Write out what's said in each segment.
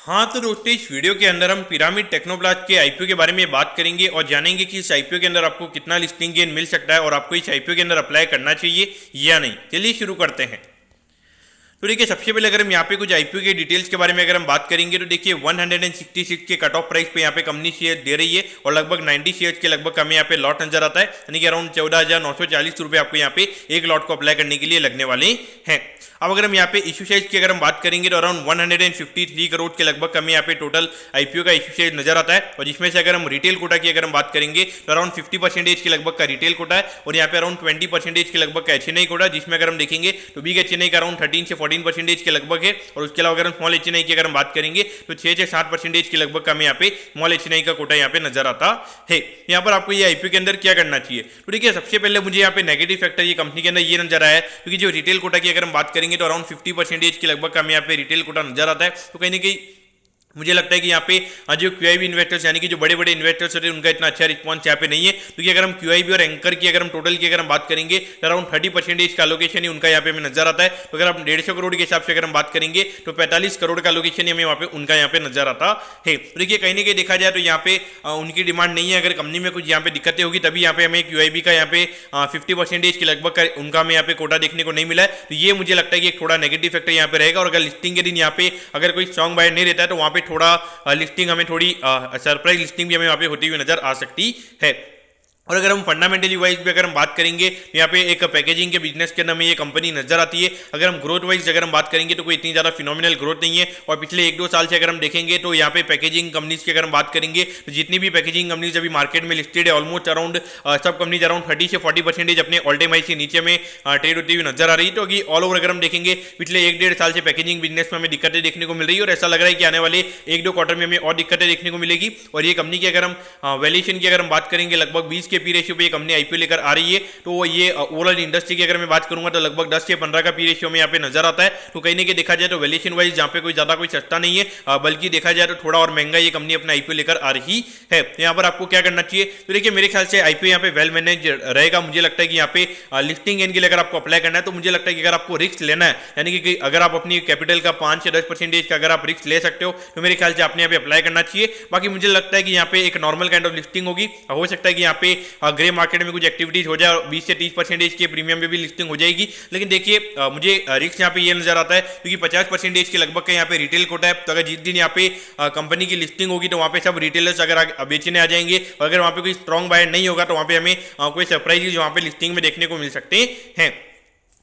हाँ तो दोस्तों, इस वीडियो के अंदर हम पिरामिड टेक्नोप्लास्ट के आईपीओ के बारे में बात करेंगे और जानेंगे कि इस आईपीओ के अंदर आपको कितना लिस्टिंग गेन मिल सकता है और आपको इस आईपीओ के अंदर अप्लाई करना चाहिए या नहीं। चलिए शुरू करते हैं। तो देखिए, सबसे पहले अगर हम यहाँ पे कुछ आईपीओ के डिटेल्स के बारे में अगर हम बात करेंगे तो देखिए 166 के कट ऑफ प्राइस पे यहाँ पे कंपनी शेयर दे रही है और लगभग 90 शेयर्स के लगभग हमें यहाँ पे लॉट नजर आता है, यानी कि अराउंड 14,940 रुपये आपको यहाँ पे एक लॉट को अप्लाई करने के लिए लगने वाले हैं। अब अगर हम यहाँ पे इश्यू साइज की अगर हम बात करेंगे तो अराउंड 153 करोड़ के लगभग हमें यहाँ पे टोटल आईपीओ का इश्यू साइज नजर आता है और जिसमें से अगर हम रिटेल कोटा की अगर हम बात करेंगे तो अराउंड 50% के लगभग का रिटेल कोटा है और यहाँ पे अराउंड 20% के लगभग का एचएनआई कोटा, जिसमें अगर हम देखेंगे तो बिग एचएनआई का अराउंड 13 से 14% के लगभग है और उसके अलावा अगर हम स्मॉल एचएनआई की अगर हम बात करेंगे तो 6 से 7% के लगभग का हमें यहाँ पे स्मॉल एचएनआई का कोटा यहाँ पे नजर आता है। यहाँ पर आपको ये आईपीओ के अंदर क्या करना चाहिए, तो देखिए सबसे पहले मुझे यहाँ पे नेगेटिव फैक्टर ये कंपनी के अंदर ये नजर आया है, क्योंकि जो रिटेल कोटा की अगर हम बात करेंगे तो अराउंड 50% के लगभग हमें यहाँ पे रिटेल कोटा नजर आता है। तो कहीं ना कहीं मुझे लगता है कि यहाँ पे जो क्यूआईबी इन्वेस्टर्स यानी कि जो बड़े बड़े इन्वेस्टर्स होते हैं उनका इतना अच्छा रिस्पॉन्स यहाँ पे नहीं है, क्योंकि अगर हम क्यूआईबी और एंकर की अगर हम टोटल की अगर हम बात करेंगे तो अराउंड 30% का लोकेशन ही उनका यहाँ पे हमें नजर आता है। तो अगर आप 150 करोड़ के हिसाब से अगर हम बात करेंगे तो 45 करोड़ का लोकेशन हमें वहाँ पे उनका यहाँ पे नजर आता है। तो देखिए कहीं ना कहीं देखा जाए तो यहाँ पे उनकी डिमांड नहीं है, अगर कंपनी में कुछ यहाँ पे दिक्कतें होगी तभी यहाँ पे हमें क्यूआईबी का यहाँ पे 50% के लगभग उनका हमें यहाँ पे कोटा देखने को नहीं मिला है। तो ये मुझे लगता है कि एक थोड़ा नेगेटिव फैक्टर यहाँ पे रहेगा और अगर लिस्टिंग के दिन यहाँ पे अगर कोई स्ट्रॉन्ग बायर नहीं रहता है तो वहाँ पे थोड़ा लिस्टिंग हमें थोड़ी सरप्राइज लिस्टिंग भी हमें वहाँ पे होती हुई नजर आ सकती है। और अगर हम फंडामेंटली वाइज भी अगर हम बात करेंगे तो यहाँ पे एक पैकेजिंग के बिजनेस के अंदर में ये कंपनी नजर आती है। अगर हम ग्रोथ वाइज अगर हम बात करेंगे तो कोई इतनी ज़्यादा फिनोमिनल ग्रोथ नहीं है और पिछले 1-2 साल से अगर हम देखेंगे तो यहाँ पे पैकेजिंग कंपनीज की अगर हम बात करेंगे तो जितनी भी पैकेजिंग कंपनीज अभी मार्केट में लिस्टेड है ऑलमोस्ट अराउंड सब कंपनीज अराउंड 30 से 40% अपने ऑल टाइम हाई से नीचे में ट्रेड होती हुई नजर आ रही है। तो अभी ऑल ओवर अगर हम देखेंगे पिछले 1-1.5 साल से पैकेजिंग बिजनेस में हमें दिक्कतें देखने को मिल रही है और ऐसा लग रहा है कि आने वाले 1-2 क्वार्टर में हमें और दिक्कतें देखने को मिलेगी। और ये कंपनी की अगर हम वैल्यूएशन की अगर हम बात करेंगे लगभग 20 के पी रेशियो पे ये कंपनी आईपीओ लेकर आ रही है। तो ये ओवरऑल इंडस्ट्री की अगर मैं बात करूंगा तो लगभग 10 से 15 का पी रेशियो में यहाँ पे नजर आता है। तो कहीं ना कहीं देखा जाए तो वैल्यूएशन वाइज यहाँ पे कोई ज्यादा कोई सस्ता नहीं है, बल्कि देखा जाए तो थोड़ा और महंगा ये कंपनी अपना आईपीओ लेकर आ रही है। यहाँ पर आपको क्या करना चाहिए, तो देखिए मेरे ख्याल से आईपीओ यहाँ पे वेल मैनेज रहेगा। मुझे लगता है कि यहाँ पे लिस्टिंग गेन के लिए अगर आपको अप्लाई करना है तो मुझे लगता है कि अगर आपको रिस्क लेना है, यानी कि अगर आप अपनी कैपिटल का 5 से 10% का अगर आप रिस्क ले सकते हो तो मेरे ख्याल से आपने यहाँ पे अप्लाई करना चाहिए। बाकी मुझे लगता है कि यहाँ पे एक नॉर्मल काइंड ऑफ लिस्टिंग होगी, हो सकता है कि यहाँ पे ग्रे मार्केट में कुछ एक्टिविटीज हो जाए 20 से 30% के प्रीमियम में भी लिस्टिंग हो जाएगी। लेकिन देखिए मुझे रिस्क यहाँ पे ये नजर आता है क्योंकि 50% के लगभग का यहाँ पे रिटेल कोटा है। तो अगर जिस दिन यहाँ पे कंपनी की लिस्टिंग होगी तो वहाँ पे सब रिटेलर्स अगर बेचने आ जाएंगे और अगर वहाँ पे कोई स्ट्रॉन्ग बायर नहीं होगा तो वहाँ पे हमें कोई सरप्राइजेज वहाँ पे लिस्टिंग में देखने को मिल सकते हैं।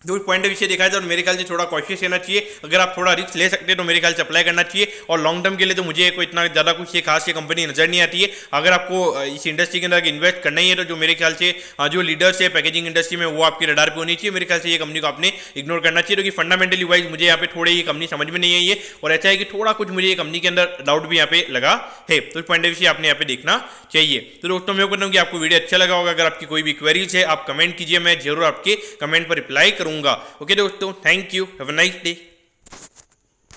जो पॉइंट विषय देखा जाए तो मेरे ख्याल से थोड़ा कॉशियस रहना चाहिए। अगर आप थोड़ा रिस्क ले सकते हैं तो मेरे ख्याल से अप्लाई करना चाहिए और लॉन्ग टर्म के लिए तो मुझे कोई इतना ज़्यादा कुछ ये खास ये कंपनी नजर नहीं आती है। अगर आपको इस इंडस्ट्री के अंदर इन्वेस्ट करना ही है तो जो मेरे ख्याल से जो लीडर्स है पैकेजिंग इंडस्ट्री में वो आपकी रडार पे होनी चाहिए। मेरे ख्याल से ये कंपनी को आपने इग्नोर करना चाहिए, क्योंकि फंडामेंटली वाइज मुझे यहाँ पे थोड़ी ये कंपनी समझ में नहीं आई है और ऐसा है कि थोड़ा कुछ मुझे ये कंपनी के अंदर डाउट भी यहाँ पे लगा है। तो इस पॉइंट विषय आपने यहाँ पे देखना चाहिए। तो दोस्तों मैं कहता हूँ कि आपको वीडियो अच्छा लगा होगा। अगर आपकी कोई भी क्वेरीज है आप कमेंट कीजिए, मैं जरूर आपके कमेंट पर रिप्लाई करूंगा। ओके दोस्तों, thank you, have a nice day.